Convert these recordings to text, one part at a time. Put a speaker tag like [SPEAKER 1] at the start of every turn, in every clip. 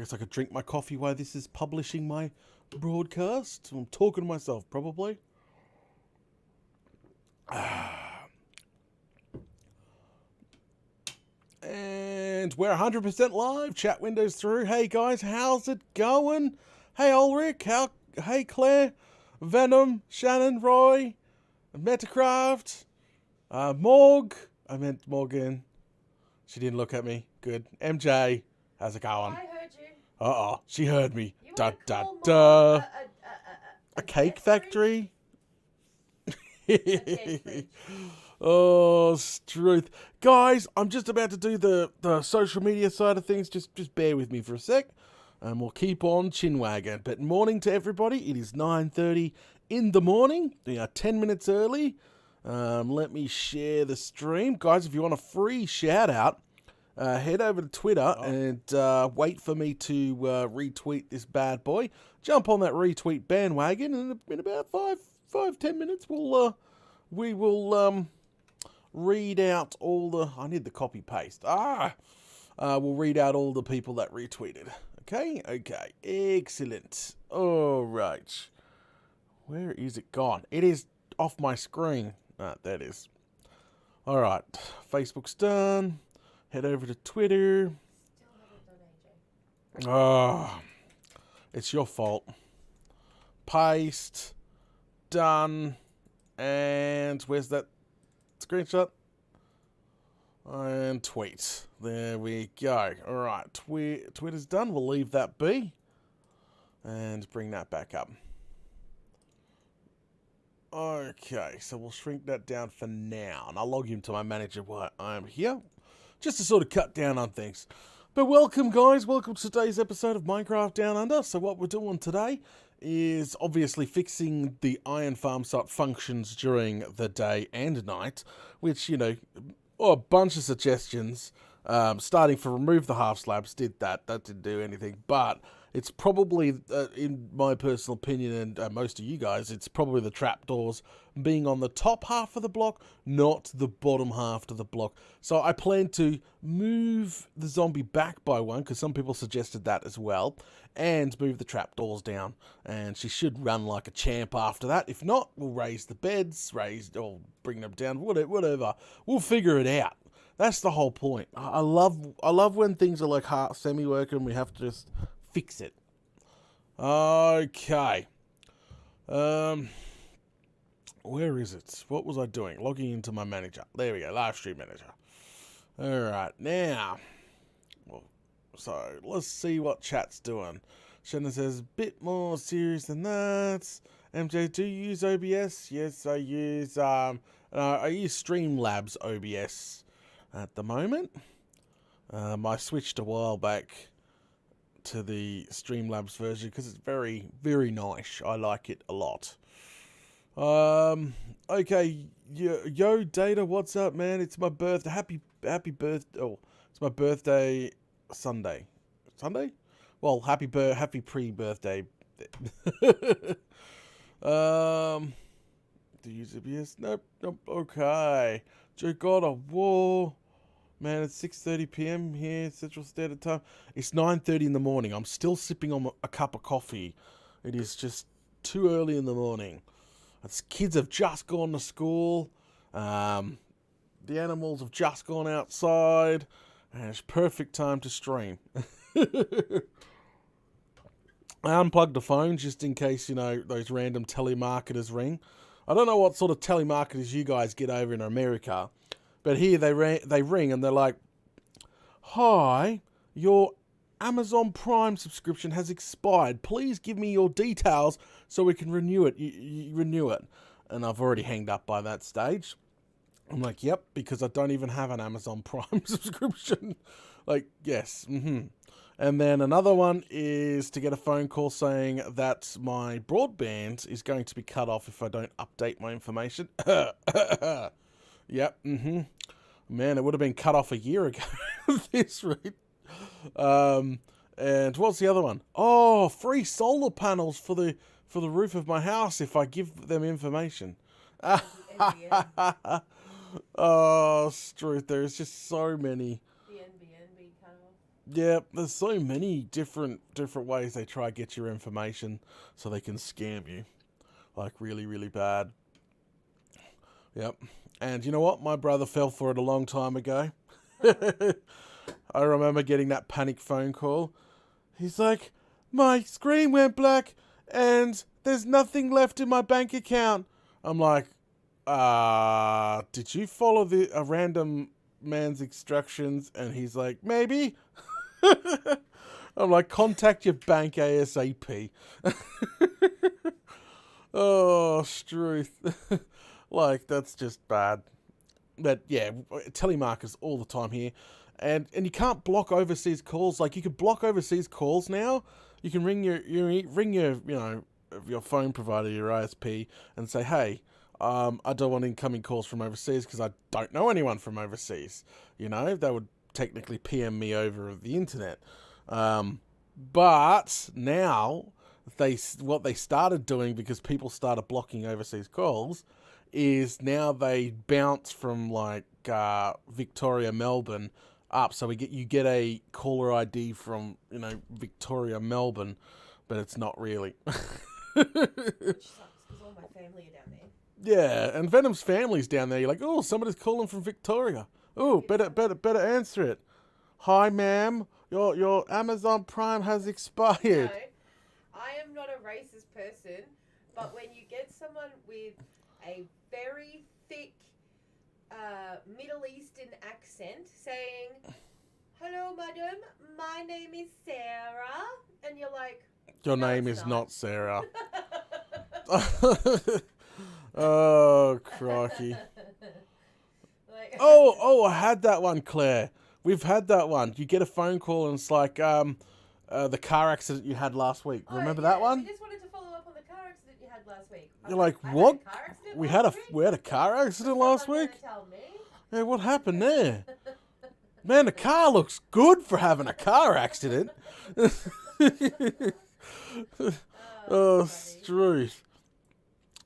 [SPEAKER 1] guess I could drink my coffee while this is publishing my broadcast. I'm talking to myself, probably. And we're 100% live. Chat windows through. Hey guys, how's it going? Hey Ulrich, hey Claire, Venom, Shannon, Roy, Metacraft, Morg. I meant Morgan. She didn't look at me. Good. MJ, how's it going?
[SPEAKER 2] I heard you.
[SPEAKER 1] Uh-oh, she heard me.
[SPEAKER 2] You
[SPEAKER 1] Da
[SPEAKER 2] want to
[SPEAKER 1] da
[SPEAKER 2] call
[SPEAKER 1] da.
[SPEAKER 2] Mom
[SPEAKER 1] A cake factory?
[SPEAKER 2] factory?
[SPEAKER 1] Oh, Struth. Guys, I'm just about to do the social media side of things. Just bear with me for a sec. And we'll keep on chinwagging. But morning to everybody. It is 9:30 in the morning. We are 10 minutes early. Let me share the stream. Guys, if you want a free shout out, head over to Twitter and wait for me to retweet this bad boy. Jump on that retweet bandwagon, and in about 5-10 minutes, we will read out all the. I need the copy paste. We'll read out all the people that retweeted. Okay, excellent. All right, where is it gone? It is off my screen. There it is. All right, Facebook's done. Head over to Twitter.
[SPEAKER 2] Still haven't done AJ.
[SPEAKER 1] Oh, it's your fault. Paste. Done. And where's that screenshot? And tweet. There we go. All right, Twitter's done. We'll leave that be. And bring that back up. Okay, so we'll shrink that down for now. And I'll log into my manager while I'm here. Just to sort of cut down on things. But welcome, guys. Welcome to today's episode of Minecraft Down Under. So what we're doing today is obviously fixing the iron farm site functions during the day and night, which, you know, a bunch of suggestions. Starting for remove the half slabs, did that. That didn't do anything. But it's probably, in my personal opinion, and most of you guys, it's probably the trapdoors being on the top half of the block, not the bottom half of the block. So I plan to move the zombie back by one, because some people suggested that as well, and move the trapdoors down. And she should run like a champ after that. If not, we'll raise the beds, or bring them down, whatever. We'll figure it out. That's the whole point. I love when things are like semi-working and we have to just fix it. Okay. Where is it? What was I doing? Logging into my manager. There we go. Live stream manager. Alright, now. So, let's see what chat's doing. Shannon says, bit more serious than that. MJ, do you use OBS? Yes, I use Streamlabs OBS at the moment. I switched a while back to the Streamlabs version because it's very, very nice. I like it a lot. Okay, yo, Data, what's up, man? It's my birthday. Happy birthday. Oh, it's my birthday Sunday. Sunday? Well, happy pre-birthday. Do you use OBS? Nope. Okay. Joe God of War. Man, it's 6:30 p.m. here, Central Standard Time. It's 9:30 in the morning. I'm still sipping on a cup of coffee. It is just too early in the morning. Kids have just gone to school. The animals have just gone outside. And it's perfect time to stream. I unplugged the phone just in case, you know, those random telemarketers ring. I don't know what sort of telemarketers you guys get over in America. But here they ring and they're like, hi, your Amazon Prime subscription has expired. Please give me your details so we can renew it. You renew it. And I've already hanged up by that stage. I'm like, yep, because I don't even have an Amazon Prime subscription. Like, yes. And then another one is to get a phone call saying that my broadband is going to be cut off if I don't update my information. Yep, Man, it would have been cut off a year ago at this rate. And what's the other one? Oh, free solar panels for the roof of my house if I give them information. Oh, Struth, there's just so many.
[SPEAKER 2] The NBN being cut off.
[SPEAKER 1] Yeah, there's so many different ways they try to get your information so they can scam you. Like really, really bad. Yep. And you know what? My brother fell for it a long time ago. I remember getting that panic phone call. He's like, my screen went black and there's nothing left in my bank account. I'm like, did you follow a random man's instructions? And he's like, maybe. I'm like, contact your bank ASAP. Oh, Struth. Like, that's just bad. But yeah, telemarketers all the time here. And you can't block overseas calls. Like, you can block overseas calls now. You can ring your your phone provider, your ISP, and say, hey, I don't want incoming calls from overseas because I don't know anyone from overseas. You know, they would technically PM me over the internet. But now what they started doing, because people started blocking overseas calls, is now they bounce from like Victoria, Melbourne up. So you get a caller ID from Victoria, Melbourne, but it's not really.
[SPEAKER 2] Which sucks because all my family are down there.
[SPEAKER 1] Yeah, and Venom's family's down there. You're like, oh, somebody's calling from Victoria. Oh, better answer it. Hi, ma'am. Your Amazon Prime has expired.
[SPEAKER 2] No, I am not a racist person, but when you get someone with a very thick Middle Eastern accent saying, hello, madam, my name is Sarah, and you're like,
[SPEAKER 1] your
[SPEAKER 2] no,
[SPEAKER 1] name
[SPEAKER 2] it's
[SPEAKER 1] is
[SPEAKER 2] not.
[SPEAKER 1] not Sarah. Oh, crikey.
[SPEAKER 2] Like,
[SPEAKER 1] Oh, I had that one, Claire. We've had that one. You get a phone call and it's like the car accident you had last week. Remember that one?
[SPEAKER 2] We just wanted to follow up on the car accident you had last week.
[SPEAKER 1] You're like,
[SPEAKER 2] I
[SPEAKER 1] what?
[SPEAKER 2] Had a car accident
[SPEAKER 1] We
[SPEAKER 2] last
[SPEAKER 1] had
[SPEAKER 2] week?
[SPEAKER 1] a car accident last
[SPEAKER 2] Someone
[SPEAKER 1] week?
[SPEAKER 2] gonna tell me?
[SPEAKER 1] Yeah, what happened there? Man, the car looks good for having a car accident. Oh,
[SPEAKER 2] funny.
[SPEAKER 1] Struth.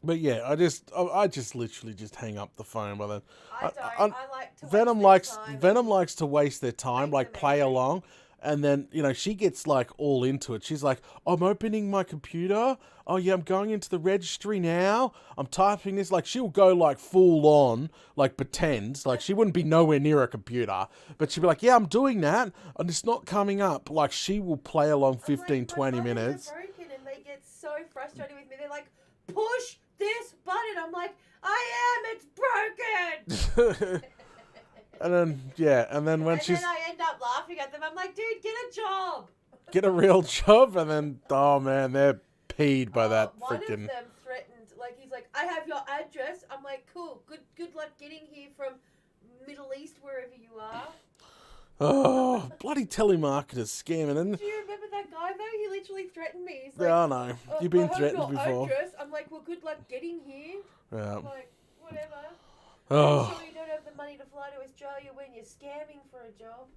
[SPEAKER 1] But yeah, I just literally just hang up the phone by then.
[SPEAKER 2] I don't. I like to
[SPEAKER 1] Venom
[SPEAKER 2] waste
[SPEAKER 1] likes
[SPEAKER 2] their time.
[SPEAKER 1] Venom likes to waste their time,
[SPEAKER 2] Make
[SPEAKER 1] like
[SPEAKER 2] them
[SPEAKER 1] play
[SPEAKER 2] angry.
[SPEAKER 1] along, and then she gets like all into it. She's like, "I'm opening my computer. Oh yeah, I'm going into the registry now. I'm typing this." Like she'll go like full on, like pretend, like she wouldn't be nowhere near a computer, but she'll be like, "Yeah, I'm doing that," and it's not coming up. Like she will play along 15, 20 minutes.
[SPEAKER 2] My buttons are broken, and they get so frustrated with me. They're like, "Push this button." I'm like, "I am. It's broken."
[SPEAKER 1] And then when
[SPEAKER 2] And
[SPEAKER 1] she's
[SPEAKER 2] then I end up laughing at them. I'm like, "Dude, get a job."
[SPEAKER 1] get a real job, and then oh man, they're peed by that
[SPEAKER 2] One of
[SPEAKER 1] freaking.
[SPEAKER 2] them threatened, like he's like, "I have your address." I'm like, "Cool, good luck getting here from Middle East, wherever you are."
[SPEAKER 1] Oh, bloody telemarketers scamming. And
[SPEAKER 2] Do you remember that guy though? He literally threatened me. He's like,
[SPEAKER 1] yeah, I know. You've been
[SPEAKER 2] I have
[SPEAKER 1] threatened
[SPEAKER 2] your
[SPEAKER 1] before.
[SPEAKER 2] Address. I'm like, "Well, good luck getting here."
[SPEAKER 1] Yeah.
[SPEAKER 2] I'm like, whatever.
[SPEAKER 1] Oh.
[SPEAKER 2] I'm sure you don't have the money to fly to Australia when you're scamming for a job.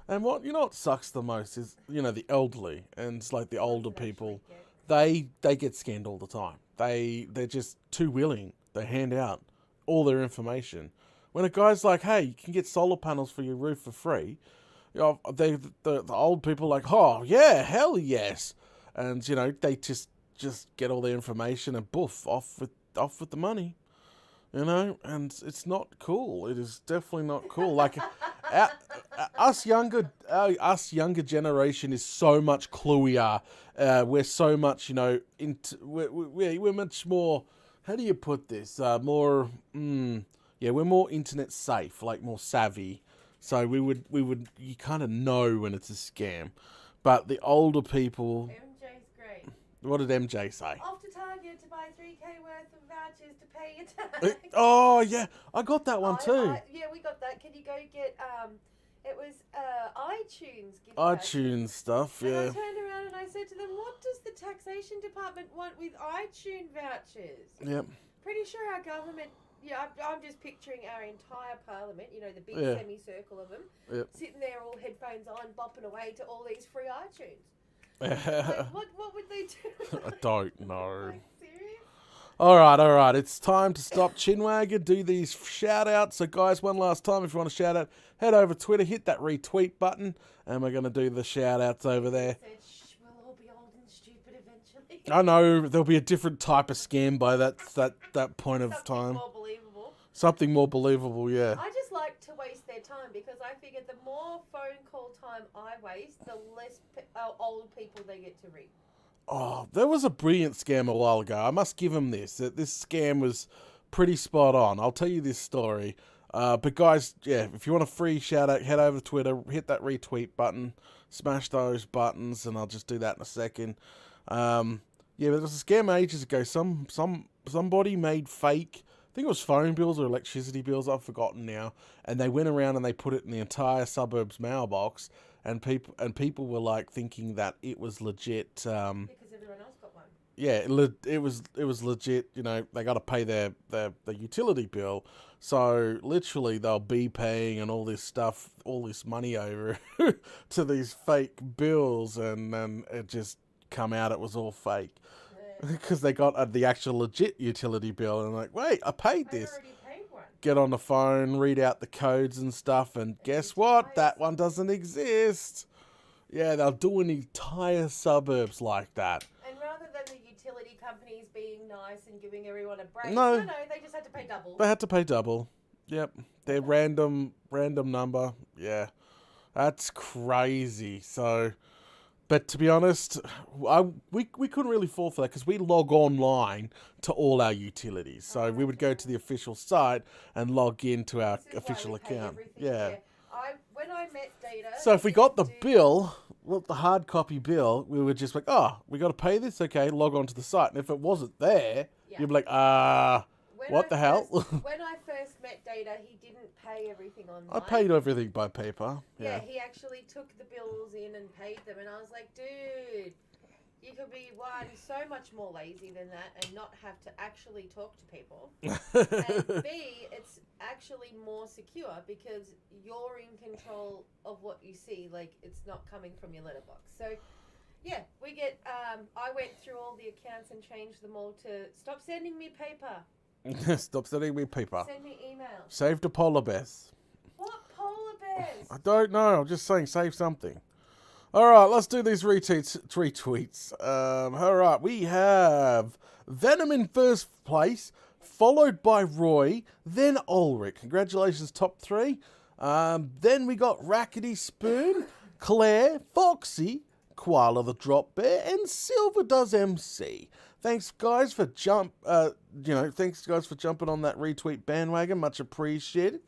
[SPEAKER 1] And what sucks the most is the elderly and it's like the older
[SPEAKER 2] Doesn't
[SPEAKER 1] people.
[SPEAKER 2] actually
[SPEAKER 1] They get scammed all the time. They're just too willing. They hand out all their information. When a guy's like, "Hey, you can get solar panels for your roof for free," the old people are like, "Oh yeah, hell yes," and they just get all their information and boof off with the money. And it's not cool. It is definitely not cool. Like, us younger generation is so much cluier. We're so much, we're much more. How do you put this? More. We're more internet safe, like more savvy. So we would you kind of know when it's a scam. But the older people,
[SPEAKER 2] MJ's great.
[SPEAKER 1] what did MJ say?
[SPEAKER 2] Off to Target to buy 3K worth of vouchers to pay your tax.
[SPEAKER 1] Oh yeah, I got that one too.
[SPEAKER 2] Yeah, we got that. Can you go get it was iTunes gift
[SPEAKER 1] iTunes stuff,
[SPEAKER 2] And I
[SPEAKER 1] yeah.
[SPEAKER 2] turned around and I said to them, "What does the taxation department want with iTunes vouchers?"
[SPEAKER 1] Yep.
[SPEAKER 2] Pretty sure our government. Yeah, I'm just picturing our entire parliament. The big
[SPEAKER 1] Yeah.
[SPEAKER 2] semicircle of them,
[SPEAKER 1] Yep.
[SPEAKER 2] sitting there all headphones on, bopping away to all these free iTunes.
[SPEAKER 1] I
[SPEAKER 2] Like, what would they do?
[SPEAKER 1] don't know.
[SPEAKER 2] Like, serious?
[SPEAKER 1] All right. It's time to stop chinwagging, do these shout outs. So, guys, one last time, if you want to shout out, head over to Twitter, hit that retweet button, and we're going to do the shout outs over there.
[SPEAKER 2] Said, shh, we'll all be old and stupid eventually.
[SPEAKER 1] I know there'll be a different type of scam by that point of
[SPEAKER 2] Something
[SPEAKER 1] time.
[SPEAKER 2] more believable.
[SPEAKER 1] Something more believable, yeah.
[SPEAKER 2] I just like to waste their time because I figure the more phone call time I waste, the less old people they get to read.
[SPEAKER 1] Oh, there was a brilliant scam a while ago. I must give him this. This scam was pretty spot on. I'll tell you this story. But guys, yeah, if you want a free shout out, head over to Twitter, hit that retweet button, smash those buttons, and I'll just do that in a second. Yeah, but there was a scam ages ago. Somebody made fake, I think it was phone bills or electricity bills, I've forgotten now, and they went around and they put it in the entire suburb's mailbox, and people were like thinking that it was legit.
[SPEAKER 2] Because everyone else got one.
[SPEAKER 1] Yeah, it was legit. You know, they got to pay their utility bill, so literally they'll be paying and all this stuff, all this money over to these fake bills, and then it just come out it was all fake because they got the actual legit utility bill, and like, wait, I paid this.
[SPEAKER 2] I already paid one.
[SPEAKER 1] Get on the phone, read out the codes and stuff, and guess what? That one doesn't exist. Yeah, they'll do an entire suburbs like that.
[SPEAKER 2] And rather than the utility companies being nice and giving everyone a break,
[SPEAKER 1] No.
[SPEAKER 2] no, they just had to pay double.
[SPEAKER 1] They had to pay double. Yep. Their random number. Yeah. That's crazy. So, but to be honest, we couldn't really fall for that because we log online to all our utilities. So we would go to the official site and log into our
[SPEAKER 2] This is why
[SPEAKER 1] official
[SPEAKER 2] we pay
[SPEAKER 1] account.
[SPEAKER 2] everything
[SPEAKER 1] Yeah.
[SPEAKER 2] there. When I met Data...
[SPEAKER 1] So if we got the
[SPEAKER 2] didn't
[SPEAKER 1] bill, well, the hard copy bill, we were just like, oh, we got to pay this? Okay, log on to the site. And if it wasn't there,
[SPEAKER 2] Yeah.
[SPEAKER 1] you'd be like,
[SPEAKER 2] When
[SPEAKER 1] what
[SPEAKER 2] I
[SPEAKER 1] the hell?
[SPEAKER 2] When I first met Data, he didn't pay everything online.
[SPEAKER 1] I paid everything by paper.
[SPEAKER 2] Yeah,
[SPEAKER 1] Yeah.
[SPEAKER 2] he actually took the bills in and paid them, and I was like, dude, you could be one so much more lazy than that and not have to actually talk to people. And B, it's actually more secure because you're in control of what you see. Like, it's not coming from your letterbox. So, yeah, we get. I went through all the accounts and changed them all to stop sending me paper.
[SPEAKER 1] Stop sending me paper.
[SPEAKER 2] Send me emails.
[SPEAKER 1] Save the polar bears.
[SPEAKER 2] What polar bears?
[SPEAKER 1] I don't know. I'm just saying, save something. All right, let's do these retweets. All right, we have Venom in first place, followed by Roy, then Ulrich. Congratulations, top three. Then we got Rackety Spoon, Claire, Foxy, Koala the Drop Bear, and Silver Does MC. Thanks guys for jumping on that retweet bandwagon. Much appreciated.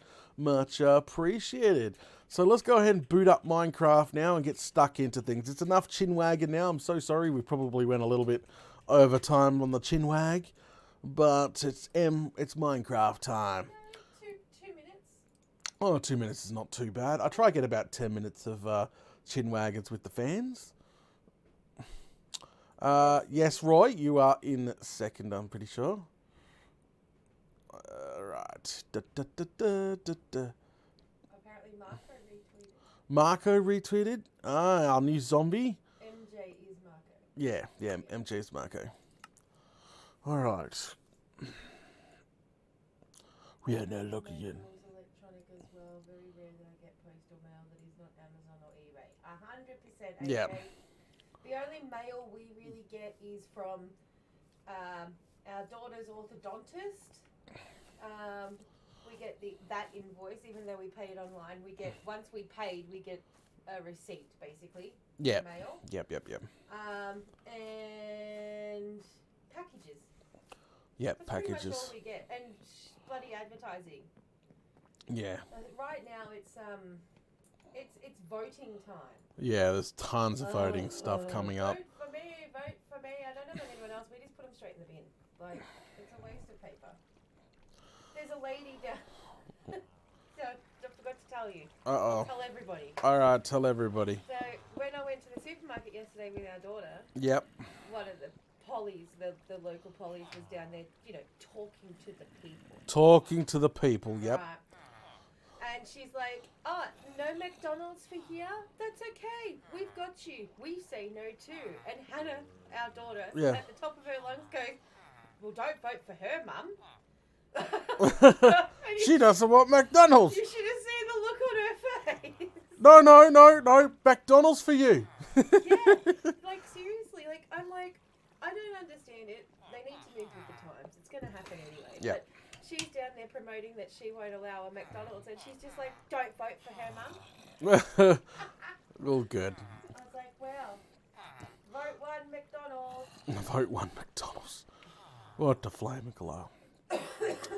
[SPEAKER 1] So let's go ahead and boot up Minecraft now and get stuck into things. It's enough chinwagging now. I'm so sorry. We probably went a little bit over time on the chinwag, but it's Minecraft time.
[SPEAKER 2] 2 minutes.
[SPEAKER 1] Oh, 2 minutes is not too bad. I try to get about 10 minutes of chinwaggons with the fans. Yes, Roy, you are in second, I'm pretty sure. Right.
[SPEAKER 2] Apparently Marco retweeted.
[SPEAKER 1] Marco retweeted. Our new zombie.
[SPEAKER 2] MJ is Marco.
[SPEAKER 1] Yeah, MJ is Marco. Alright. We are now looking in.
[SPEAKER 2] Electronic as well. Very rare that I get postal mail that is not Amazon or eBay. 100%.
[SPEAKER 1] Yeah.
[SPEAKER 2] The only mail we really get is from our daughter's orthodontist. We get that invoice, even though we pay it online. Once we paid, we get a receipt, basically.
[SPEAKER 1] Yeah.
[SPEAKER 2] Mail.
[SPEAKER 1] Yep.
[SPEAKER 2] And packages.
[SPEAKER 1] Yep,
[SPEAKER 2] That's pretty much
[SPEAKER 1] packages.
[SPEAKER 2] all we get, and bloody advertising.
[SPEAKER 1] Yeah.
[SPEAKER 2] Right now, it's voting time.
[SPEAKER 1] Yeah, there's tons of voting stuff coming up.
[SPEAKER 2] Vote for me. I don't know about anyone else. We just put them straight in the bin. Like, it's a waste of paper. There's a lady down. So, I forgot to tell you.
[SPEAKER 1] Uh-oh.
[SPEAKER 2] Tell everybody.
[SPEAKER 1] Alright, tell everybody.
[SPEAKER 2] So, when I went to the supermarket yesterday with our daughter,
[SPEAKER 1] Yep.
[SPEAKER 2] one of the pollies, the local pollies, was down there, talking to the people.
[SPEAKER 1] Talking to the people, yep.
[SPEAKER 2] Right. And she's like, oh, no McDonald's for here? That's okay. We've got you. We say no too. And Hannah, our daughter,
[SPEAKER 1] Yeah.
[SPEAKER 2] at the top of her lungs goes, well, don't vote for her, Mum.
[SPEAKER 1] She doesn't want McDonald's.
[SPEAKER 2] You should have seen the look on her face.
[SPEAKER 1] No. McDonald's for you.
[SPEAKER 2] Yeah, like seriously, like I'm like, I don't understand it. They need to move with the times. It's going to happen anyway.
[SPEAKER 1] Yeah.
[SPEAKER 2] But she's down there promoting that she won't allow a McDonald's, and she's just like, don't vote for her, Mum.
[SPEAKER 1] All good.
[SPEAKER 2] I was like, well, vote one McDonald's.
[SPEAKER 1] Vote one McDonald's. What the flaming glow.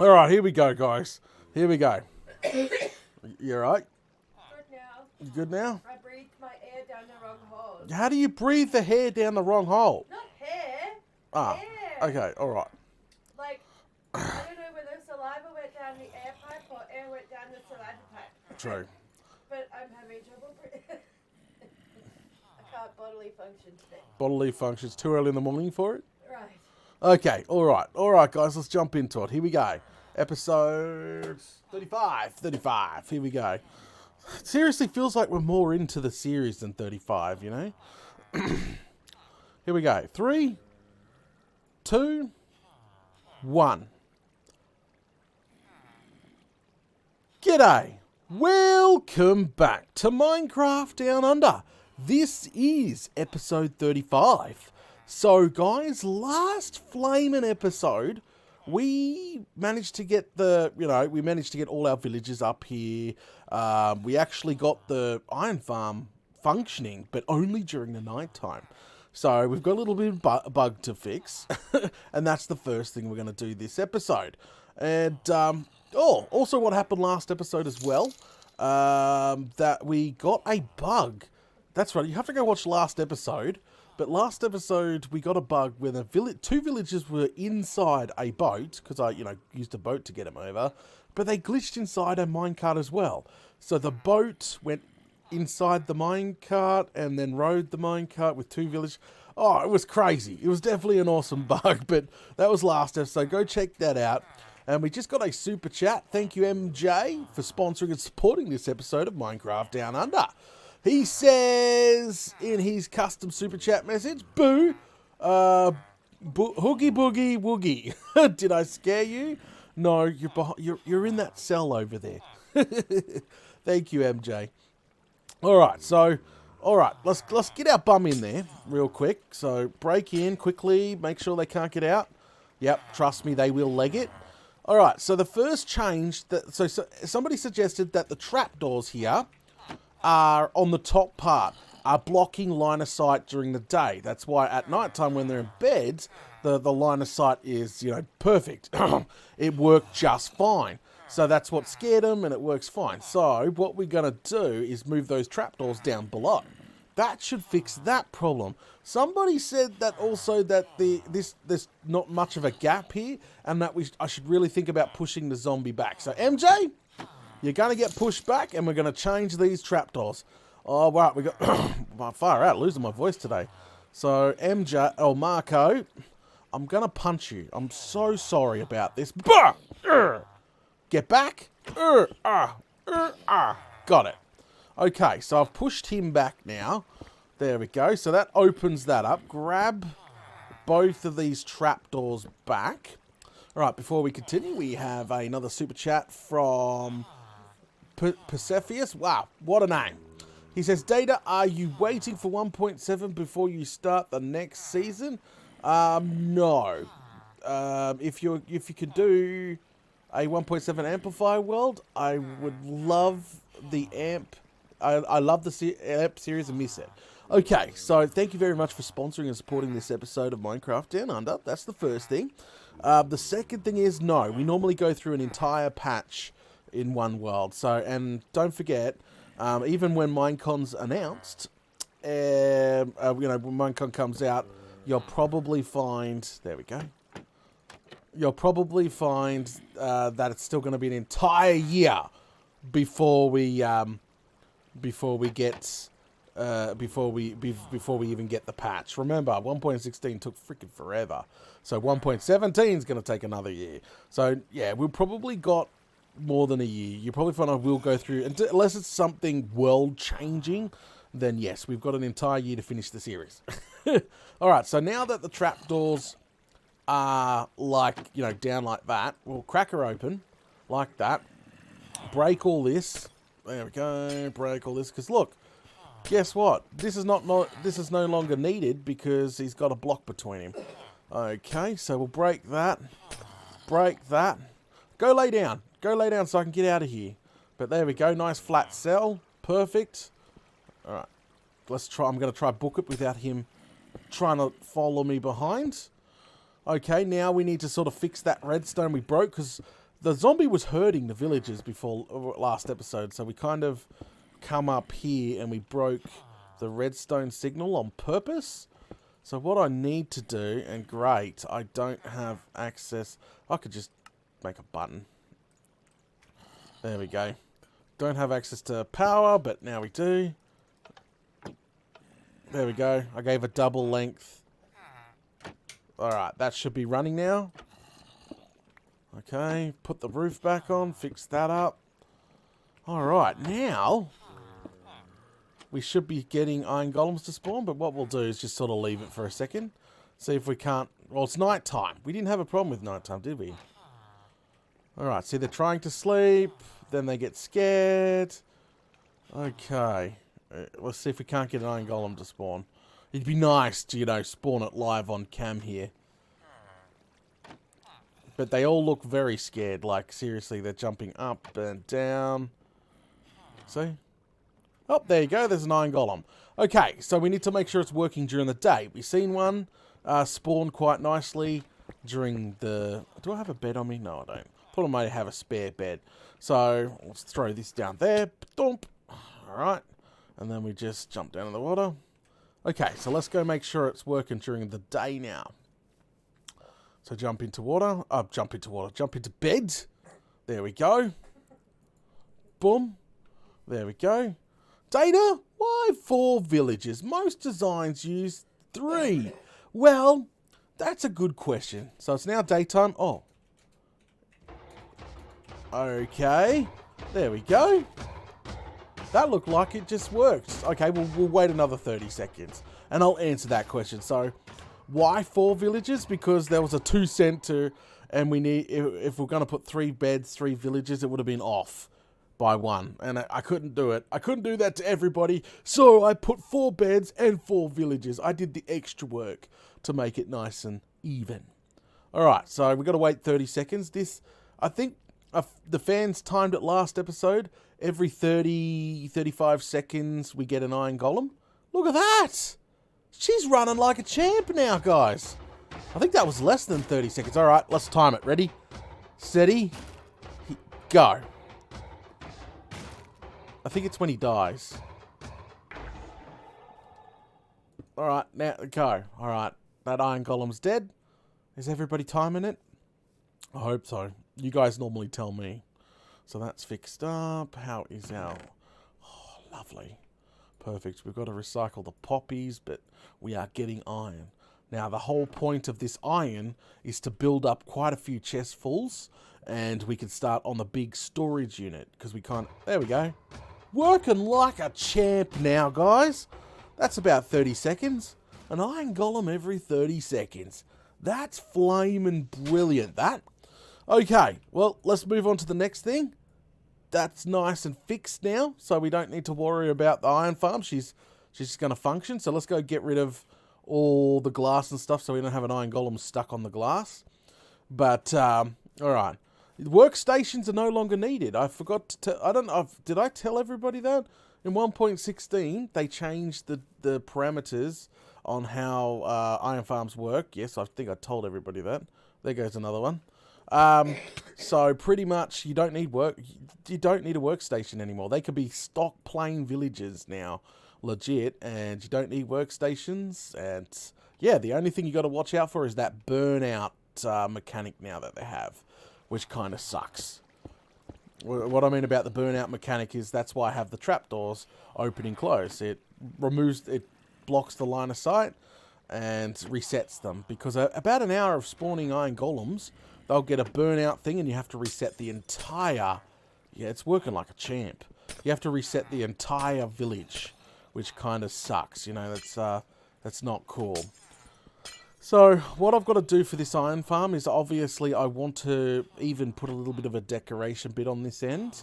[SPEAKER 1] All right, here we go, guys. Here we go. You all right?
[SPEAKER 2] Good now.
[SPEAKER 1] You good now?
[SPEAKER 2] I breathed my air down the wrong hole.
[SPEAKER 1] How do you breathe the hair down the wrong hole?
[SPEAKER 2] Not hair.
[SPEAKER 1] Ah,
[SPEAKER 2] Air.
[SPEAKER 1] okay, all right.
[SPEAKER 2] Like, I don't know whether saliva went down the air pipe or air went down the saliva pipe.
[SPEAKER 1] True.
[SPEAKER 2] But I'm having trouble breathing. I can't bodily function today.
[SPEAKER 1] Bodily functions. Too early in the morning for it?
[SPEAKER 2] Right.
[SPEAKER 1] Okay, all right, guys, let's jump into it. Here we go. Episode 35. Here we go. It seriously feels like we're more into the series than 35, you know? Here we go. 3, 2, 1. G'day. Welcome back to Minecraft Down Under. This is episode 35. So, guys, last flaming episode, we managed to get all our villages up here. We actually got the iron farm functioning, but only during the night time. So, we've got a little bit of bug to fix, and that's the first thing we're going to do this episode. And, also what happened last episode as well, that we got a bug. That's right, you have to go watch last episode. But last episode, we got a bug where two villagers were inside a boat, because I, used a boat to get them over, but they glitched inside a minecart as well. So the boat went inside the minecart and then rode the minecart with two villagers. Oh, it was crazy. It was definitely an awesome bug, but that was last episode. Go check that out. And we just got a super chat. Thank you, MJ, for sponsoring and supporting this episode of Minecraft Down Under. He says in his custom super chat message, boo, hoogie boogie woogie. Did I scare you? No, you're in that cell over there. Thank you, MJ. All right, let's get our bum in there real quick. So break in quickly, make sure they can't get out. Yep, trust me, they will leg it. All right, so the first change so somebody suggested that the trapdoors here are on the top part, are blocking line of sight during the day. That's why at night time when they're in beds, the line of sight is, perfect. It worked just fine. So that's what scared them, and it works fine. So what we're going to do is move those trapdoors down below. That should fix that problem. Somebody said that also that there's not much of a gap here, and that I should really think about pushing the zombie back. So MJ, you're going to get pushed back, and we're going to change these trapdoors. Oh, right, we got far out, losing my voice today. So Marco, I'm going to punch you. I'm so sorry about this. Get back. Got it. Okay, so I've pushed him back now. There we go. So that opens that up. Grab both of these trapdoors back. All right, before we continue, we have another super chat from Persephus. Wow, what a name. He says, Data, are you waiting for 1.7 before you start the next season? No. If you could do a 1.7 amplifier world, I would love the amp. I love the amp series and miss it. Okay, so thank you very much for sponsoring and supporting this episode of Minecraft Down Under. That's the first thing. The second thing is, no, we normally go through an entire patch in one world. So, and don't forget, even when Minecon's announced, when Minecon comes out, you'll probably find, there we go, you'll probably find that it's still going to be an entire year before we even get the patch. Remember, 1.16 took freaking forever. So 1.17 is going to take another year. So yeah, we've probably got more than a year. You probably find I will go through, unless it's something world changing, then yes, we've got an entire year to finish the series. All right, so now that the trapdoors like, you know, down like that. We'll crack her open like that. Break all this. There we go. Break all this. Because look, guess what? This is this is no longer needed because he's got a block between him. Okay, so we'll break that. Break that. Go lay down. Go lay down so I can get out of here. But there we go. Nice flat cell. Perfect. Alright. Let's try. I'm going to try book it without him trying to follow me behind. Okay, now we need to sort of fix that redstone we broke because the zombie was hurting the villagers before last episode. So we kind of come up here and we broke the redstone signal on purpose. So what I need to do, and great, I don't have access. I could just make a button. There we go. Don't have access to power, but now we do. There we go. I gave a double length. Alright, that should be running now. Okay, put the roof back on, fix that up. Alright, now we should be getting iron golems to spawn, but what we'll do is just sort of leave it for a second. See if we can't... Well, it's night time. We didn't have a problem with night time, did we? Alright, see, they're trying to sleep. Then they get scared. Okay. Let's see if we can't get an iron golem to spawn. It'd be nice to, you know, spawn it live on cam here. But they all look very scared. Like, seriously, they're jumping up and down. See? Oh, there you go. There's an iron golem. Okay, so we need to make sure it's working during the day. We've seen one spawn quite nicely during the... Do I have a bed on me? No, I don't. Thought I might have a spare bed. So, let's throw this down there. Dump. Alright. And then we just jump down in the water. Okay, so let's go make sure it's working during the day now. So jump into water. Jump into bed. There we go. Boom. There we go. Data, why 4 villages? Most designs use 3. Well, that's a good question. So it's now daytime. Oh. Okay. There we go. That looked like it just worked. Okay, we'll wait another 30 seconds. And I'll answer that question. So, why 4 villages? Because there was a 2 center, and we need... If we're going to put 3 beds, 3 villages, it would have been off by 1. And I couldn't do it. I couldn't do that to everybody. So, I put 4 beds and 4 villages. I did the extra work to make it nice and even. Alright, so we've got to wait 30 seconds. This, I think... the fans timed it last episode. Every 30, 35 seconds, we get an iron golem. Look at that! She's running like a champ now, guys. I think that was less than 30 seconds. All right, let's time it. Ready? Steady. Go. I think it's when he dies. All right, now go. All right, that iron golem's dead. Is everybody timing it? I hope so. You guys normally tell me. So that's fixed up. How is our... Oh, lovely. Perfect. We've got to recycle the poppies, but we are getting iron. Now, the whole point of this iron is to build up quite a few chestfuls, and we can start on the big storage unit, because we can't... There we go. Working like a champ now, guys. That's about 30 seconds. An iron golem every 30 seconds. That's flaming brilliant, that. Okay, well, let's move on to the next thing. That's nice and fixed now, so we don't need to worry about the iron farm. She's just going to function. So let's go get rid of all the glass and stuff so we don't have an iron golem stuck on the glass. But, all right. Workstations are no longer needed. I forgot to I don't know. Did I tell everybody that? In 1.16, they changed the parameters on how iron farms work. Yes, I think I told everybody that. There goes another one. So pretty much you don't need a workstation anymore. They could be stock plain villages now, legit, and you don't need workstations. And yeah, the only thing you got to watch out for is that burnout mechanic now that they have, which kind of sucks. What I mean about the burnout mechanic is that's why I have the trapdoors open and close. It blocks the line of sight and resets them, because about an hour of spawning iron golems, they'll get a burnout thing and you have to reset the entire... Yeah, it's working like a champ. You have to reset the entire village, which kind of sucks. You know, that's not cool. So what I've got to do for this iron farm is obviously I want to even put a little bit of a decoration bit on this end,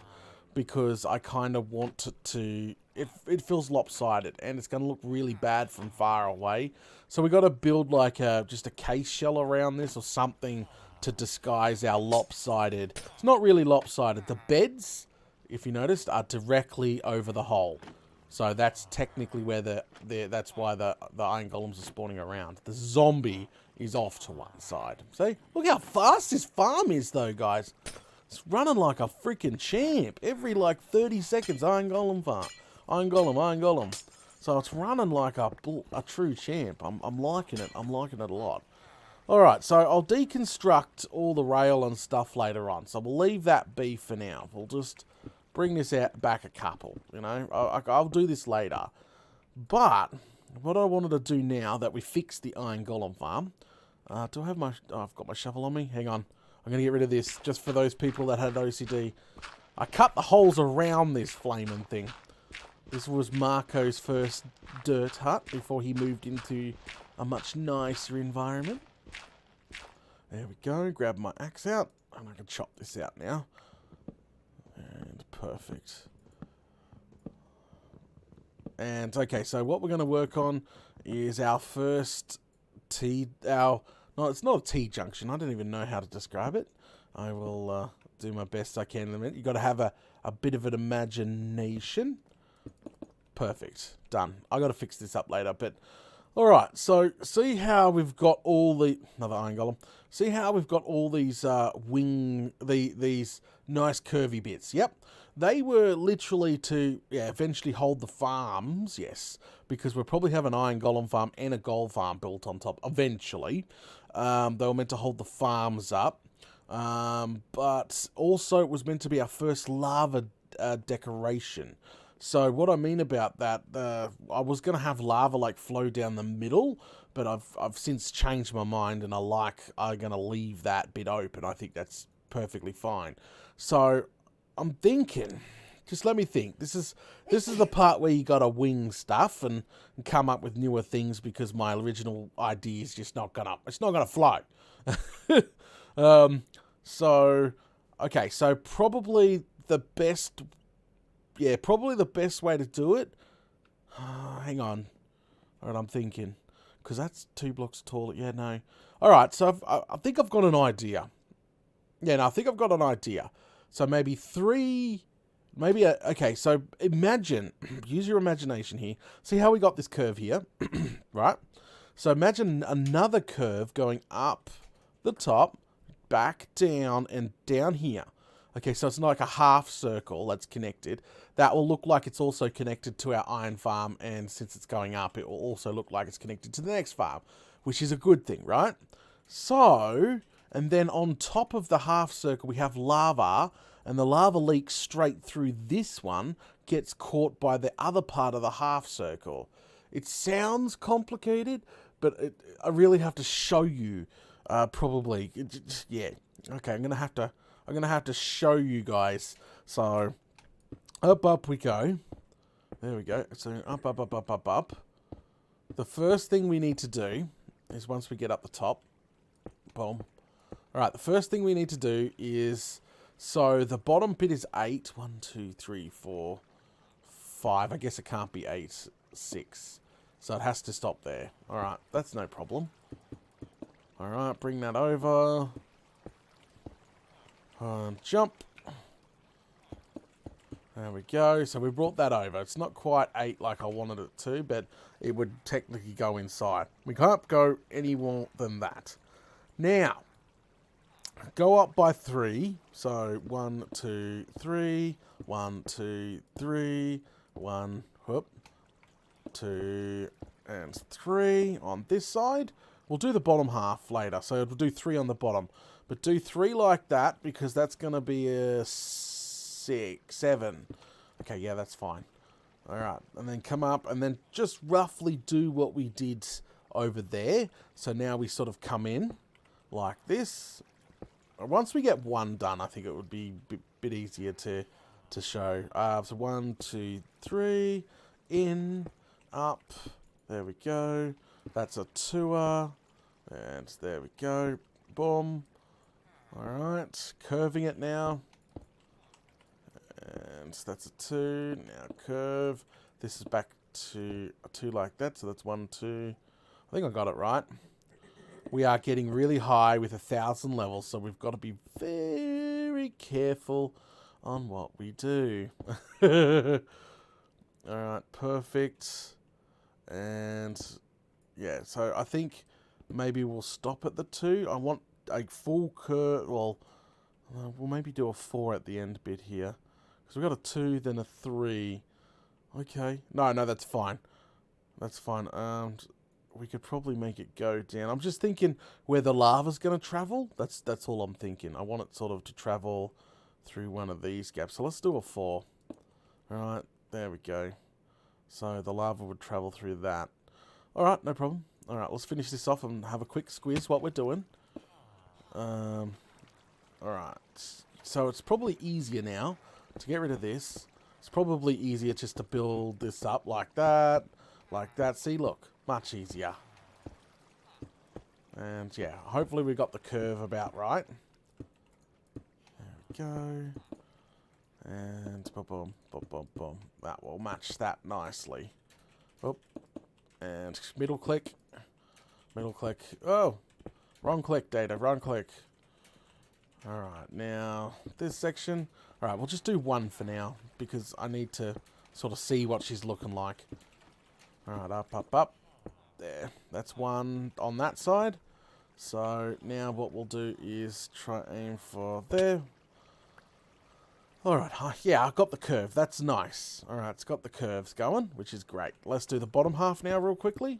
[SPEAKER 1] because I kind of want it feels lopsided and it's going to look really bad from far away. So we got to build like just a case shell around this or something to disguise our lopsided. It's not really lopsided. The beds, if you noticed, are directly over the hole. So that's technically where that's why the iron golems are spawning around. The zombie is off to one side. See? Look how fast this farm is though, guys. It's running like a freaking champ. Every like 30 seconds, iron golem farm. Iron golem, iron golem. So it's running like a true champ. I'm liking it. I'm liking it a lot. Alright, so I'll deconstruct all the rail and stuff later on. So we'll leave that be for now. We'll just bring this out back a couple, you know. I'll do this later. But what I wanted to do now that we fixed the iron golem farm. Do I have my... Oh, I've got my shovel on me. Hang on. I'm going to get rid of this just for those people that had OCD. I cut the holes around this flaming thing. This was Marco's first dirt hut before he moved into a much nicer environment. There we go. Grab my axe out. And I can chop this out now. And perfect. And okay, so what we're going to work on is our first T... No, it's not a T-junction. I don't even know how to describe it. I will do my best I can in a minute. You've got to have a bit of an imagination. Perfect. Done. I've got to fix this up later, but... Alright, so see how we've got all the... Another iron golem. See how we've got all these these nice curvy bits. Yep. They were literally to eventually hold the farms, yes. Because we'll probably have an iron golem farm and a gold farm built on top eventually. They were meant to hold the farms up. But also it was meant to be our first lava decoration. So what I mean about that, I was going to have lava like flow down the middle, but I've since changed my mind and I'm going to leave that bit open. I think that's perfectly fine. So I'm thinking, just let me think. This is the part where you got to wing stuff and come up with newer things, because my original idea is just not gonna flow. So okay, so probably the best way to do it. Hang on. All right, I'm thinking, because that's 2 blocks tall. Yeah, no. All right, so I think I've got an idea. Yeah, no, I think I've got an idea. So maybe 3. Okay, so imagine, use your imagination here. See how we got this curve here, right? So imagine another curve going up the top, back down, and down here. Okay, so it's like a half circle that's connected. That will look like it's also connected to our iron farm, and since it's going up, it will also look like it's connected to the next farm, which is a good thing, right? So, and then on top of the half circle, we have lava, and the lava leaks straight through this one, gets caught by the other part of the half circle. It sounds complicated, but I really have to show you, probably. Yeah. Okay, I'm gonna have to show you guys. So, up we go. There we go. So, up. The first thing we need to do is, once we get up the top, boom. Alright, the first thing we need to do is, so the bottom bit is 8. 1, 2, 3, 4, 5. I guess it can't be 8, 6. So it has to stop there. Alright, that's no problem. Alright, bring that over. Jump. There we go. So we brought that over. It's not quite 8 like I wanted it to, but it would technically go inside. We can't go any more than that. Now, go up by 3. So 1, 2, 3. 1, 2, 3. 1, whoop. 2, and 3 on this side. We'll do the bottom half later. So we'll do 3 on the bottom. But do 3 like that, because that's going to be a 6, 7. Okay, yeah, that's fine. Alright, and then come up and then just roughly do what we did over there. So now we sort of come in like this. Once we get 1 done, I think it would be a bit easier to show. So 1, 2, 3, in, up. There we go. That's a tour. And there we go. Boom. Alright, curving it now. And that's a 2. Now curve. This is back to a 2 like that. So that's 1, 2. I think I got it right. We are getting really high with 1,000 levels. So we've got to be very careful on what we do. Alright, perfect. And yeah, so I think maybe we'll stop at the 2. I want a full curve. Well, we'll maybe do a 4 at the end bit here. Because we've got a 2, then a 3. Okay. No, that's fine. That's fine. We could probably make it go down. I'm just thinking where the lava's going to travel. That's all I'm thinking. I want it sort of to travel through one of these gaps. So let's do a 4. Alright, there we go. So the lava would travel through that. Alright, no problem. Alright, let's finish this off and have a quick squeeze what we're doing. Alright. So it's probably easier now to get rid of this. It's probably easier just to build this up like that. Like that. See, look. Much easier. And yeah, hopefully we got the curve about right. There we go. And boom, boom, boom, boom, boom. That will match that nicely. Oh, and middle click. Middle click. Oh, wrong click, Data. Wrong click. Alright, now this section. Alright, we'll just do 1 for now because I need to sort of see what she's looking like. Alright, up, up, up. There. That's 1 on that side. So now what we'll do is try aim for there. Alright, yeah, I got the curve. That's nice. Alright, it's got the curves going, which is great. Let's do the bottom half now real quickly.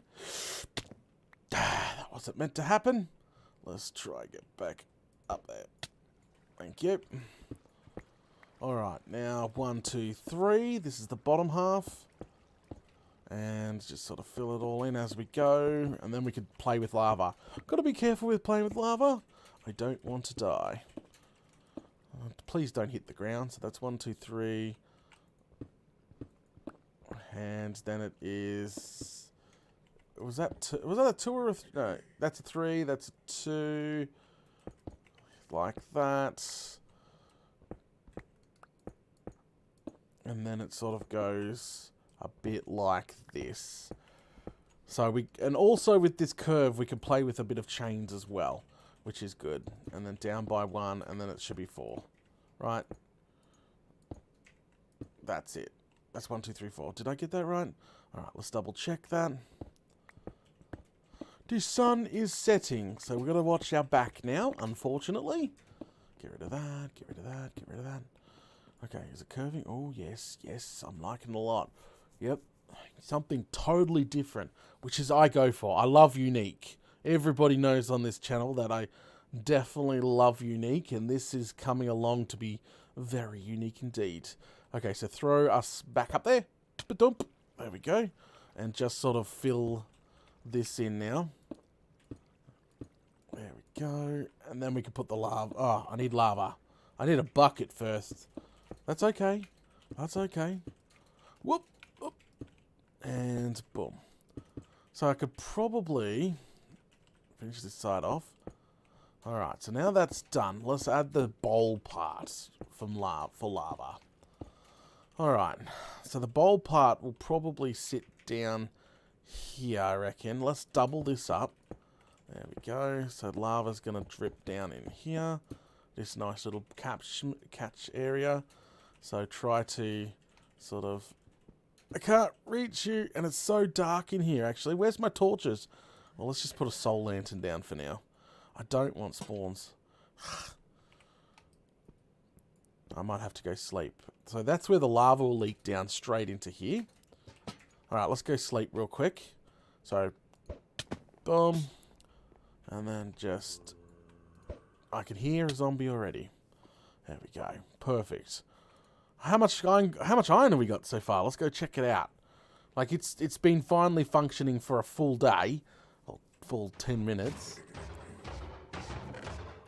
[SPEAKER 1] That wasn't meant to happen. Let's try get back up there. Thank you. Alright, now 1, 2, 3. This is the bottom half. And just sort of fill it all in as we go. And then we could play with lava. Got to be careful with playing with lava. I don't want to die. Please don't hit the ground. So that's 1, 2, 3. And then it is... Was that a 2 or a... No, that's a 3. That's a 2. Like that. And then it sort of goes a bit like this. So and also with this curve, we can play with a bit of chains as well, which is good. And then down by 1, and then it should be 4. Right? That's it. That's 1, 2, 3, 4. Did I get that right? Alright, let's double check that. The sun is setting, so we're going to watch our back now, unfortunately. Get rid of that, get rid of that, get rid of that. Okay, is it curving? Oh, yes, yes, I'm liking it a lot. Yep, something totally different, which is I go for. I love unique. Everybody knows on this channel that I definitely love unique, and this is coming along to be very unique indeed. Okay, so throw us back up there. There we go. And just sort of fill this in now. There we go. And then we can put the lava. Oh, I need lava. I need a bucket first. That's okay. That's okay. Whoop. Whoop. And boom. So I could probably finish this side off. Alright, so now that's done. Let's add the bowl part for lava. Alright, so the bowl part will probably sit down here, I reckon. Let's double this up. There we go. So lava's going to drip down in here. This nice little catch area. So try to sort of... I can't reach you, and it's so dark in here, actually. Where's my torches? Well, let's just put a soul lantern down for now. I don't want spawns. I might have to go sleep. So that's where the lava will leak down straight into here. Alright, let's go sleep real quick. So, boom. And then just... I can hear a zombie already. There we go. Perfect. How much iron have we got so far? Let's go check it out. Like, it's been finally functioning for a full day. Well, full 10 minutes.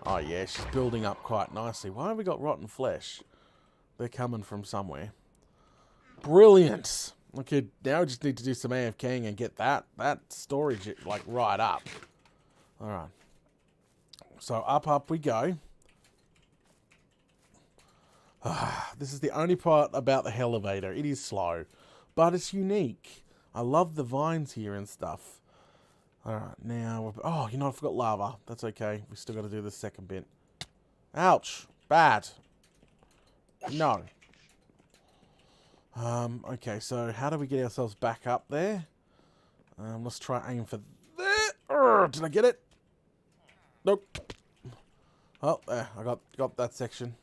[SPEAKER 1] Oh, yeah, she's building up quite nicely. Why have we got rotten flesh? They're coming from somewhere. Brilliant! Okay, now we just need to do some AFKing and get that storage, like, right up. Alright. So up we go. This is the only part about the elevator. It is slow, but it's unique. I love the vines here and stuff. Alright, now... Oh, you know, I forgot lava. That's okay. We still got to do the second bit. Ouch. Bad. No. Okay, so how do we get ourselves back up there? Let's try aim for there. Did I get it? Nope. Oh, there. I got that section.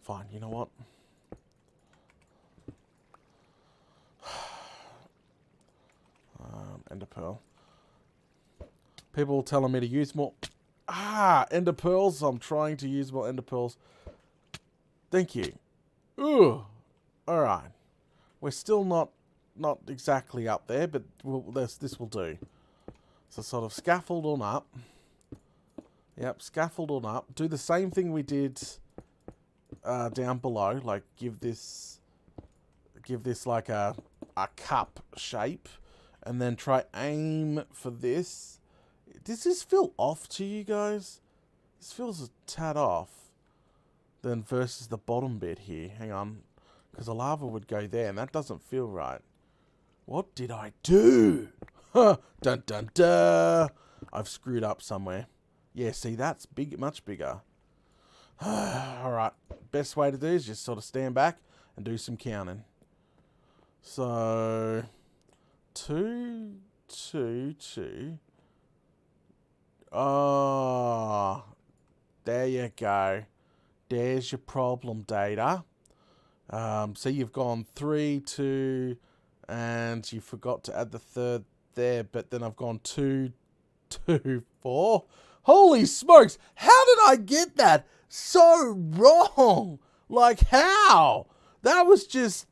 [SPEAKER 1] Fine, you know what? Ender pearl. People telling me to use more... ender pearls. I'm trying to use more ender pearls. Thank you. Ooh. Alright. We're still not exactly up there, but this will do. So sort of scaffold on up. Yep, scaffold on up. Do the same thing we did down below. Like, give this like a cup shape. And then try aim for this. Does this feel off to you guys? This feels a tad off. Then versus the bottom bit here. Hang on. Because the lava would go there, and that doesn't feel right. What did I do? Dun dun dun. I've screwed up somewhere. Yeah, see, that's big, much bigger. Alright. Best way to do is just sort of stand back and do some counting. So... 2, 2, 2. Oh, there you go. There's your problem data. So you've gone 3, 2, and you forgot to add the third there, but then I've gone 2, 2, 4. Holy smokes! How did I get that so wrong? Like, how? That was just...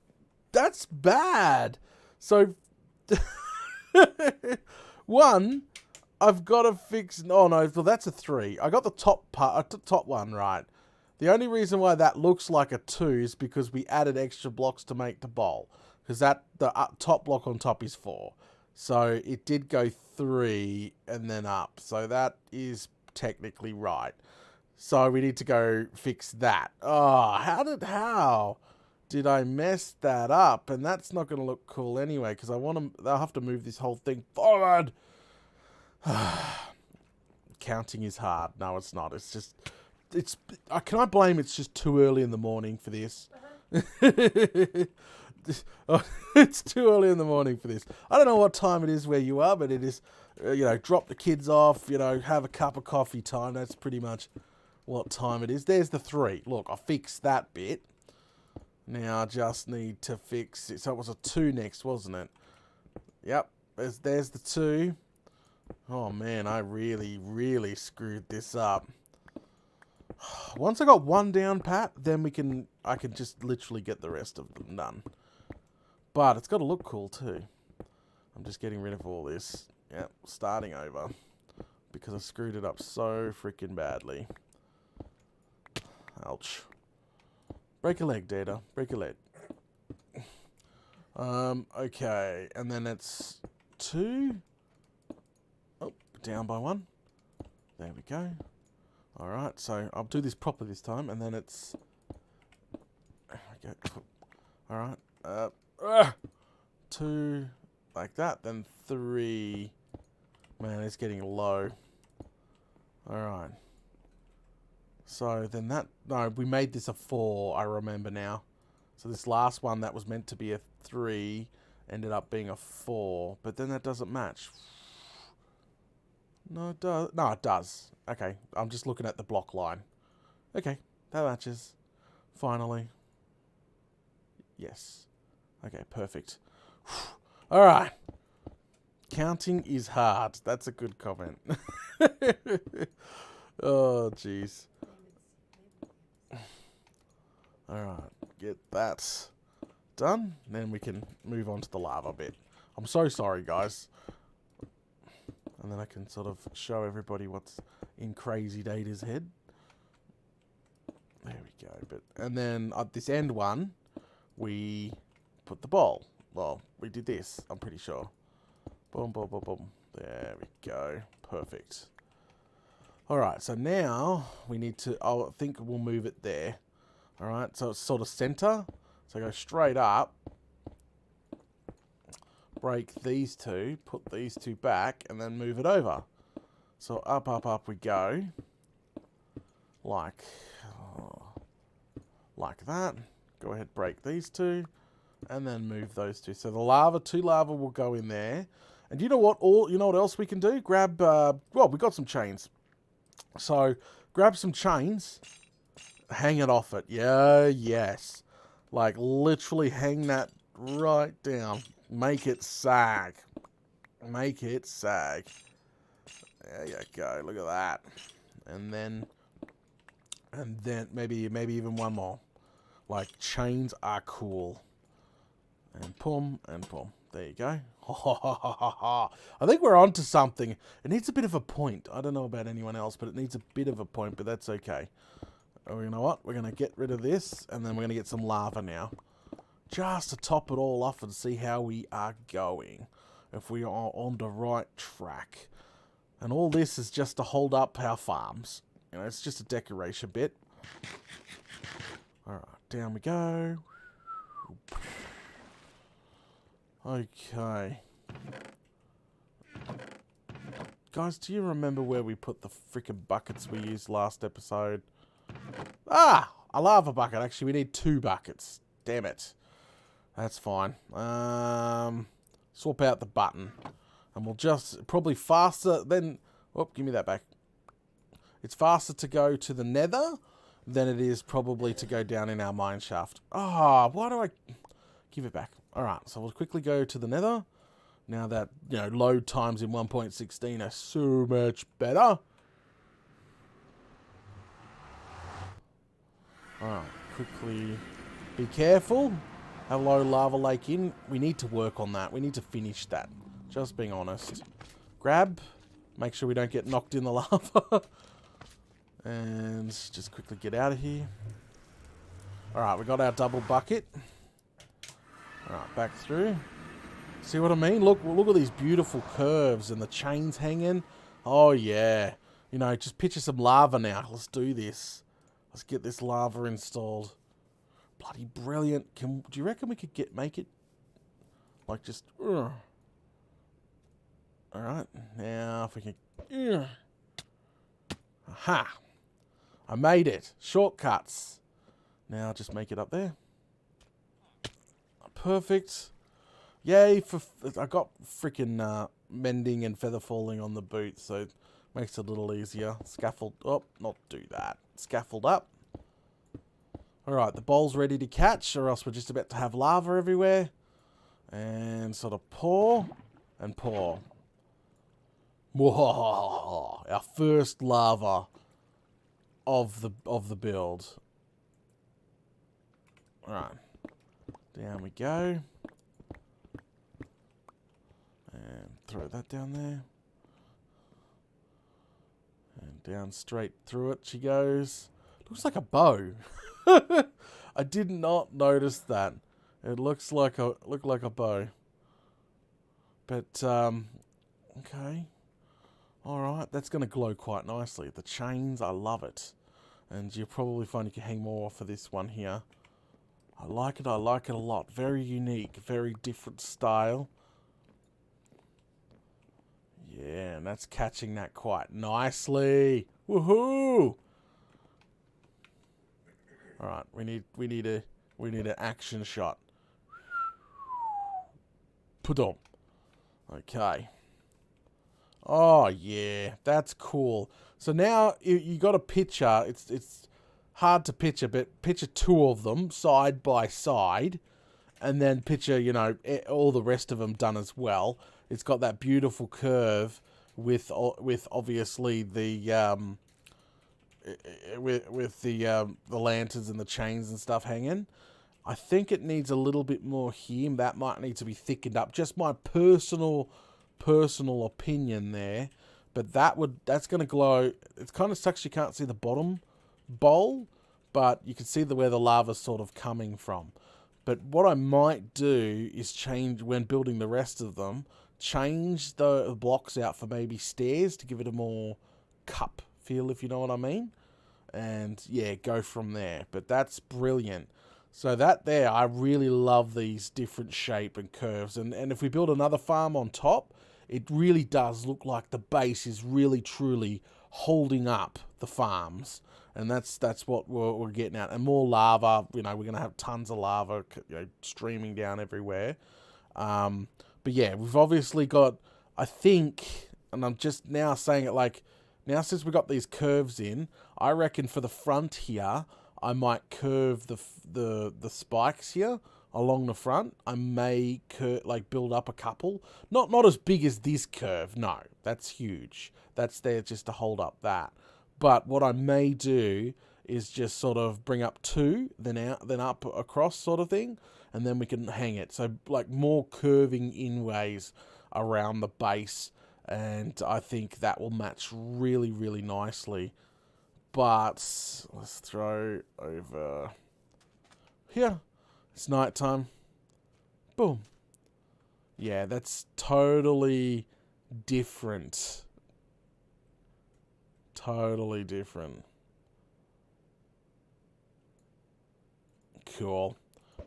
[SPEAKER 1] That's bad. So... One, I've got to fix... Oh, no, well, that's a 3. I got the top one right. The only reason why that looks like a 2 is because we added extra blocks to make the bowl. Because the top block on top is 4. So it did go 3 and then up. So that is technically right. So we need to go fix that. Oh, how did I mess that up? And that's not going to look cool anyway, because I'll have to move this whole thing forward. Counting is hard. No, it's not. It's just... can I blame it's just too early in the morning for this? It's too early in the morning for this. I don't know what time it is where you are, but it is, drop the kids off, have a cup of coffee time. That's pretty much what time it is. There's the 3. Look, I fixed that bit. Now I just need to fix it. So it was a 2 next, wasn't it? Yep. There's the 2. Oh man, I really, really screwed this up. Once I got 1 down pat, then I can just literally get the rest of them done. But it's got to look cool too. I'm just getting rid of all this. Yep, starting over. Because I screwed it up so freaking badly. Ouch. Break a leg, Data. Break a leg. Okay. And then it's 2. Oh, down by 1. There we go. Alright, so I'll do this properly this time. And then it's... There we go. Alright. 2. Like that. Then 3. Man, it's getting low. Alright. So then no, we made this a 4, I remember now. So this last one that was meant to be a 3 ended up being a 4. But then that doesn't match. No, it does. No, it does. Okay, I'm just looking at the block line. Okay, that matches. Finally. Yes. Okay, perfect. Alright. Counting is hard. That's a good comment. Oh, jeez. Alright, get that done. Then we can move on to the lava bit. I'm so sorry, guys. And then I can sort of show everybody what's in Crazy Data's head. There we go. And then at this end one, we put the bowl. Well, we did this, I'm pretty sure. Boom, boom, boom, boom. There we go. Perfect. Alright, so now we need to, I think we'll move it there. Alright, so it's sort of center. So go straight up. Break these two, put these two back, and then move it over. So up, up, up we go. Like that. Go ahead, break these two, and then move those two. So the two lava will go in there. And you know what? You know what else we can do? Grab. Well, we got some chains. So grab some chains, hang it off it. Yeah, yes. Like literally hang that right down. Make it sag. Make it sag. There you go. Look at that. And then maybe even one more. Like chains are cool. And pum and pum. There you go. I think we're onto something. It needs a bit of a point. I don't know about anyone else, but it needs a bit of a point, but that's okay. Oh, you know what? We're going to get rid of this, and then we're going to get some lava now. Just to top it all off and see how we are going. If we are on the right track. And all this is just to hold up our farms. You know, it's just a decoration bit. Alright, down we go. Okay. Guys, do you remember where we put the freaking buckets we used last episode? Ah! A lava bucket. Actually, we need 2 buckets. Damn it. That's fine. Swap out the button. And we'll just... Probably faster than... Oh, give me that back. It's faster to go to the nether than it is probably to go down in our mine shaft. Ah, why do I... Give it back. Alright, so we'll quickly go to the nether. Now that, you know, load times in 1.16 are so much better. Alright, quickly be careful. Have a low lava lake in. We need to work on that. We need to finish that. Just being honest. Grab. Make sure we don't get knocked in the lava. And just quickly get out of here. Alright, we got our double bucket. Alright, back through. See what I mean? Look at these beautiful curves and the chains hanging. Oh, yeah. You know, just picture some lava now. Let's do this. Let's get this lava installed. Bloody brilliant. Do you reckon we could make it? Like, just... Alright. Now, if we can... Aha! I made it. Shortcuts. Now, just make it up there. Perfect. Yay, I got freaking mending and feather falling on the boot, so it makes it a little easier. Scaffold, oh, not do that. Scaffold up. Alright, the bowl's ready to catch, or else we're just about to have lava everywhere. And sort of pour, and pour. Whoa, our first lava of the build. Alright. Down we go. And throw that down there. And down straight through it she goes. Looks like a bow. I did not notice that. It looked like a bow. But okay. Alright, that's gonna glow quite nicely. The chains, I love it. And you'll probably find you can hang more for this one here. I like it a lot. Very unique, very different style. Yeah, and that's catching that quite nicely. Woohoo! Alright, we need an action shot. Put on. Okay. Oh yeah, that's cool. So now you got a picture. It's hard to picture, but picture 2 of them side by side, and then picture, you know, all the rest of them done as well. It's got that beautiful curve with obviously the with the lanterns and the chains and stuff hanging. I think it needs a little bit more here. That might need to be thickened up. Just my personal opinion there, but that's going to glow. It kind of sucks you can't see the bottom bowl, but you can see where the lava's sort of coming from. But what I might do is change, when building the rest of them, change the blocks out for maybe stairs to give it a more cup feel, if you know what I mean. And yeah, go from there. But that's brilliant. So that there, I really love these different shape and curves. And if we build another farm on top, it really does look like the base is really truly holding up the farms. And that's what we're getting at. And more lava, we're going to have tons of lava, streaming down everywhere. But yeah, we've obviously got, I think, and I'm just now saying it like, now since we got these curves in, I reckon for the front here, I might curve the spikes here along the front. I may build up a couple. Not as big as this curve. No, that's huge. That's there just to hold up that. But what I may do is just sort of bring up 2, then up across sort of thing, and then we can hang it. So like more curving in ways around the base, and I think that will match really, really nicely. But let's throw over here. It's nighttime. Boom. Yeah, that's totally different. Totally different. Cool.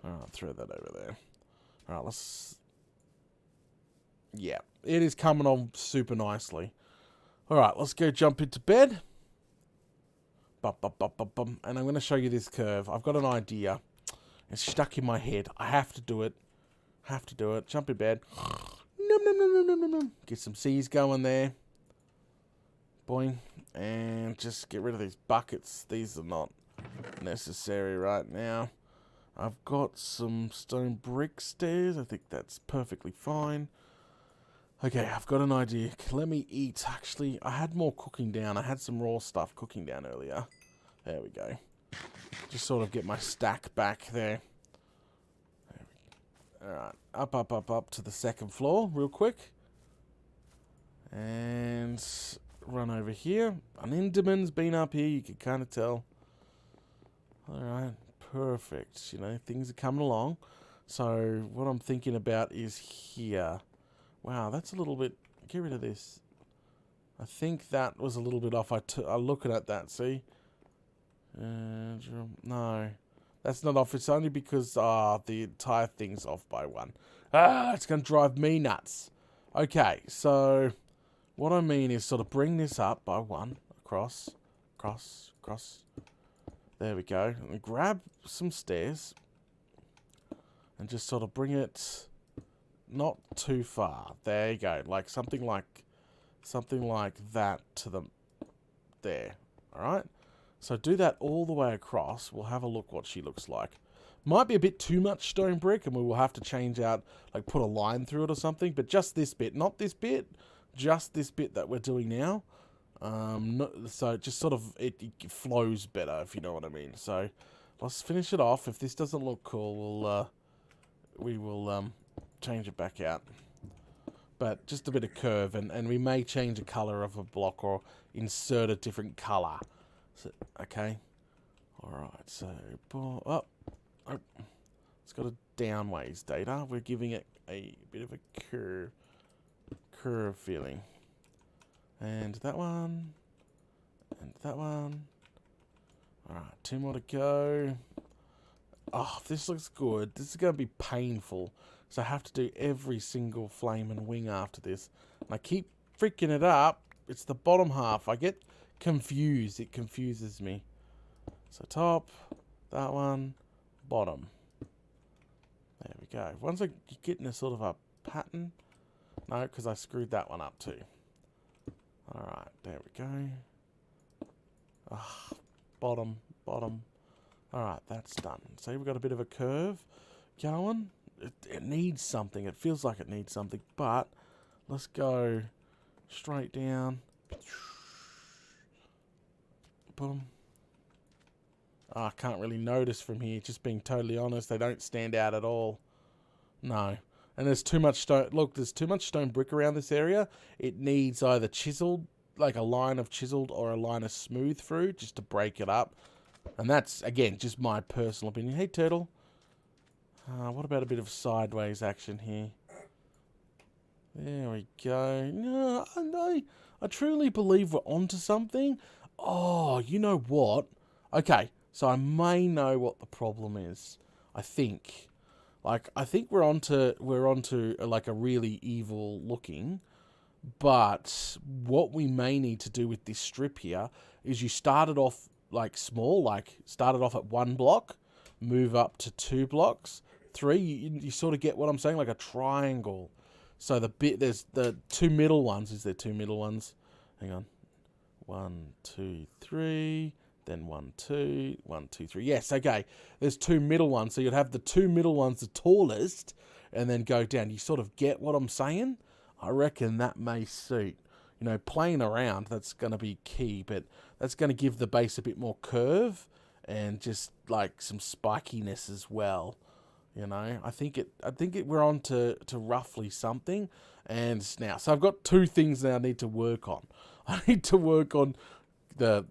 [SPEAKER 1] Alright, throw that over there. Alright, let's... Yeah, it is coming on super nicely. Alright, let's go jump into bed. And I'm going to show you this curve. I've got an idea. It's stuck in my head. I have to do it. Jump in bed. Get some C's going there. Boing. And just get rid of these buckets. These are not necessary right now. I've got some stone brick stairs. I think that's perfectly fine. Okay, I've got an idea. Let me eat. Actually, I had more cooking down. I had some raw stuff cooking down earlier. There we go. Just sort of get my stack back there. Alright, up to the second floor real quick. And run over here. An Enderman's been up here, you can kind of tell. Alright, perfect. Things are coming along. So, what I'm thinking about is here. Wow, that's a little bit... Get rid of this. I think that was a little bit off. I'm looking at that, see? No. That's not off. It's only because the entire thing's off by 1. It's going to drive me nuts. Okay, so... What I mean is sort of bring this up by 1. Across. There we go. And grab some stairs. And just sort of bring it... not too far. There you go. Like something like that to the there. Alright? So do that all the way across. We'll have a look what she looks like. Might be a bit too much stone brick and we will have to change out, like put a line through it or something, but just this bit, not this bit, just this bit that we're doing now. So just sort of it flows better, if you know what I mean. So let's finish it off. If this doesn't look cool, we will change it back out. But just a bit of curve, and we may change the color of a block or insert a different color. So, okay. Alright, so it's got a downways data. We're giving it a bit of a curve feeling. And that one. And that one. Alright, 2 more to go. Oh, if this looks good, this is going to be painful. So I have to do every single flame and wing after this. And I keep freaking it up. It's the bottom half. I get confused. It confuses me. So top, that one, bottom. There we go. Once I get in a sort of a pattern. No, because I screwed that one up too. Alright, there we go. Bottom. Alright, that's done. See, we've got a bit of a curve going. It needs something. It feels like it needs something. But let's go straight down. Boom. Oh, I can't really notice from here. Just being totally honest, they don't stand out at all. No. And there's too much stone. Look, there's too much stone brick around this area. It needs either chiseled, like a line of chiseled, or a line of smooth through, just to break it up. And that's, again, just my personal opinion. Hey, turtle. What about a bit of sideways action here? There we go. No, I truly believe we're onto something. Oh, you know what? Okay, so I may know what the problem is. I think. I think we're onto like a really evil looking. But what we may need to do with this strip here is you started off like small, like started off at 1 block, move up to 2 blocks, 3. You sort of get what I'm saying, like a triangle. So there's the 2 middle ones. Is there 2 middle ones? Hang on, 1, 2, 3. Then 1, 2, 1, 2, 3. Yes, okay. There's 2 middle ones, so you'd have the 2 middle ones the tallest, and then go down. You sort of get what I'm saying? I reckon that may suit. Playing around, that's going to be key, but that's going to give the base a bit more curve and just like some spikiness as well. I think we're on to roughly something. And now, so I've got 2 things that I need to work on. I need to work on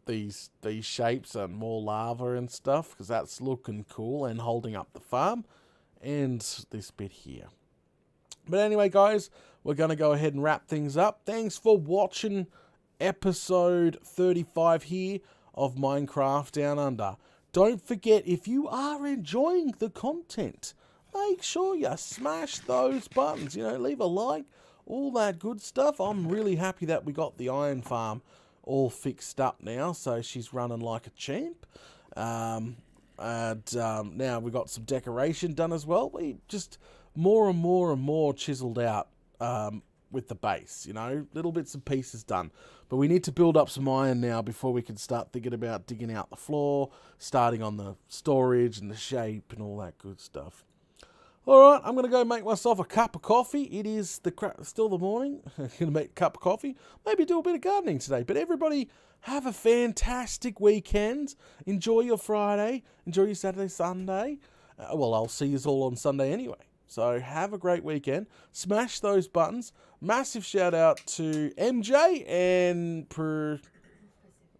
[SPEAKER 1] these shapes and more lava and stuff, because that's looking cool and holding up the farm, and this bit here. But anyway, guys, we're going to go ahead and wrap things up. Thanks for watching episode 35 here of Minecraft Down Under. Don't forget, if you are enjoying the content, make sure you smash those buttons. Leave a like, all that good stuff. I'm really happy that we got the iron farm all fixed up now, so she's running like a champ. Now we got some decoration done as well. We just more and more chiseled out with the base, little bits and pieces done. But we need to build up some iron now before we can start thinking about digging out the floor, starting on the storage and the shape and all that good stuff. Alright, I'm going to go make myself a cup of coffee. It is still the morning. I'm going to make a cup of coffee. Maybe do a bit of gardening today. But everybody, have a fantastic weekend. Enjoy your Friday. Enjoy your Saturday, Sunday. Well, I'll see you all on Sunday anyway. So have a great weekend. Smash those buttons. Massive shout out to MJ and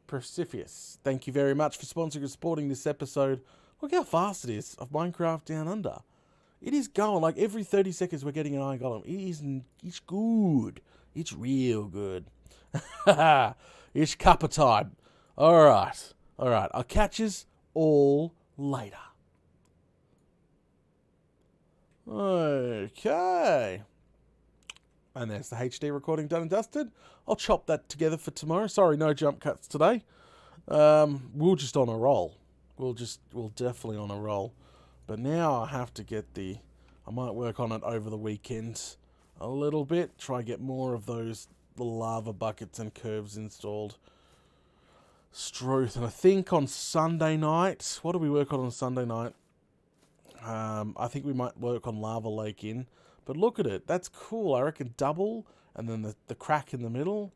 [SPEAKER 1] Persephus. Thank you very much for sponsoring and supporting this episode. Look how fast it is of Minecraft Down Under. It is going, like every 30 seconds we're getting an iron golem. It's good. It's real good. It's cuppa time. Alright. I'll catch yous all later. Okay. And there's the HD recording done and dusted. I'll chop that together for tomorrow. Sorry, no jump cuts today. We'll just on a roll. We'll definitely on a roll. But now I have to get I might work on it over the weekend a little bit. Try get more of those lava buckets and curves installed. Struth. And I think on Sunday night, what do we work on Sunday night? I think we might work on Lava Lake in. But look at it. That's cool. I reckon double and then the crack in the middle.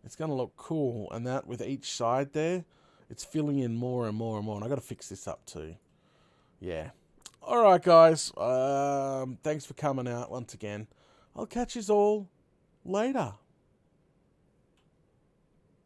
[SPEAKER 1] It's going to look cool. And that with each side there, it's filling in more and more and more. And I've got to fix this up too. Yeah. Alright, guys. Thanks for coming out once again. I'll catch yous all later.